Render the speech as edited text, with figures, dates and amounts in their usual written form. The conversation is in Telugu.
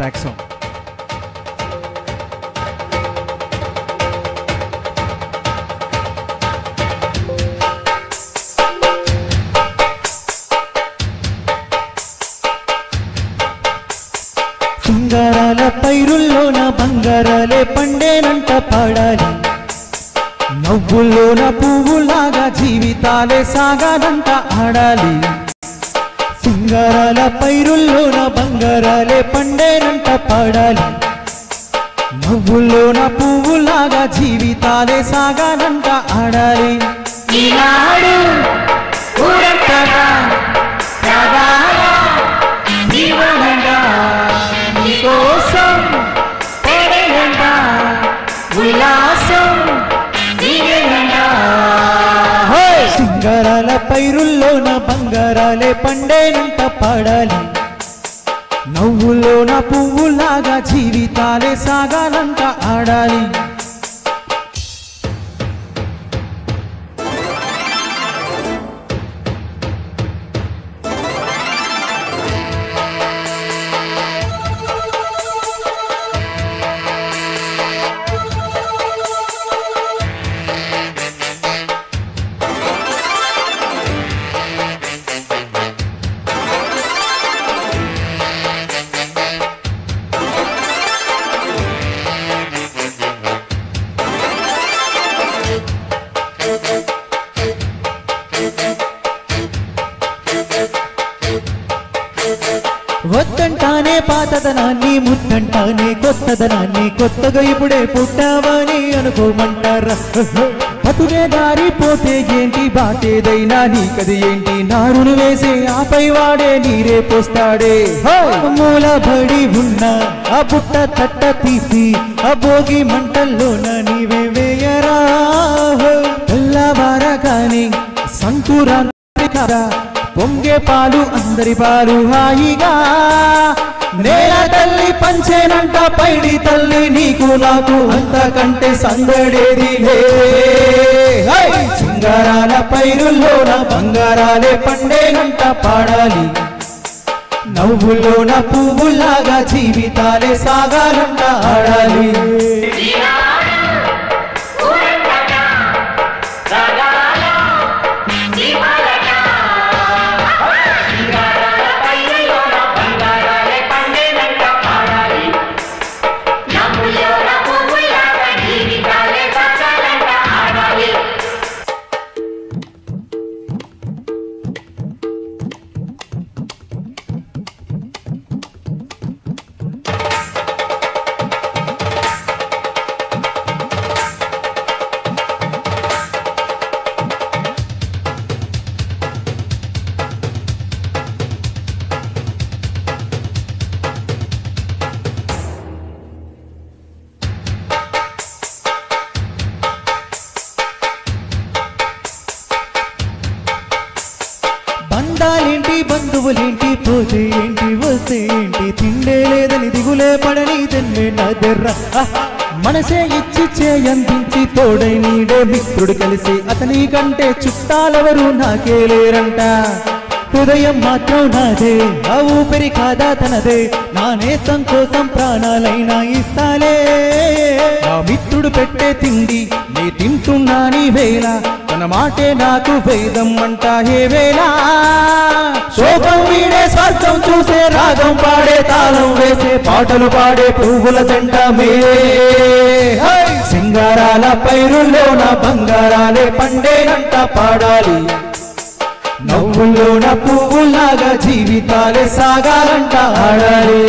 Track song. సింగారాల పైరుల్లోన బంగారాలే పండేనంట పాడాలి, నవ్వుల్లోన పువ్వులాగా జీవితాలే సాగాలంట ఆడాలి. సింగారాల పైరుల్లోన బంగారాలే పండేనంట పాడాలి, నవ్వుల్లోన పువ్వులాగా జీవితాలే సాగాలంట ఆడాలి. ఈనాడు ఊరంతగా సాగాలా జీవనంగా నీకోసం పడేనంట ఉల్లాసం దిగేనంట. సింగారాల పైరుల్లోన బంగారాలే పండేనంట పాడాలి, నవ్వుల్లోన పువ్వులాగా జీవితాలే సాగాలంట ఆడాలి. వద్దంటానే పాతదనాన్ని, ముద్దంటానే కొత్తదనాన్ని, కొత్తగా ఇప్పుడే పుట్టావని అనుకోమంటారా? బతుకే దారి పోతే ఏంటి, బాటేదైనా నీకది ఏంటి, నారును వేసే ఆపై వాడే నీరే పోస్తాడే. మూలబడి ఉన్న ఆ బుట్ట తట్ట తీసి ఆ భోగి మంటల్లోన నీవే వేయరా. తెల్లవార కాని సంకురాంతి కాదా పొంగే పాలు అందరి పాలు హాయిగా, నేల తల్లి పంచేనంట పైడి తల్లి నీకు నాకు అంతకంటే సందడేది లే. సింగారాల పైరుల్లోన బంగారాలే పండేనంట పాడాలి, నవ్వుల్లోన పువ్వులాగా జీవితాలే సాగాలంట ఆడాలి. బంధాలేంటి బంధువులేంటి, పోతే ఏంటి వస్తే ఏంటి, తిండే లేదని దిగులే పడని తెన్నే నాదెర్ర. మనసే ఇచ్చి చేయందించి తోడై నీడే మిత్రుడు కలిసి, అతని కంటే చుట్టాలెవరు నాకే లేరంట. హృదయం మాత్రం నాదే, ఆ ఊపిరి కాదా తనదే, నా నేస్తం కోసం ప్రాణాలైనా ఇస్తాలే. నా మిత్రుడు పెట్టే తిండి నీ తింటున్నా నీ వేళ, తన మాటే నాకు వేదం అంట ఏ వేళ. శోకం వీడే స్వర్గం చూసే, రాగం పాడే తాళం వేసే, పాటలు పాడే పువ్వుల జంట మే. సింగారాల పైరుల్లోన బంగారాలే పండేనంట పాడాలి, నవ్వుల్లోన పువ్వులాగా జీవితాలే సాగాలంట ఆడాలి.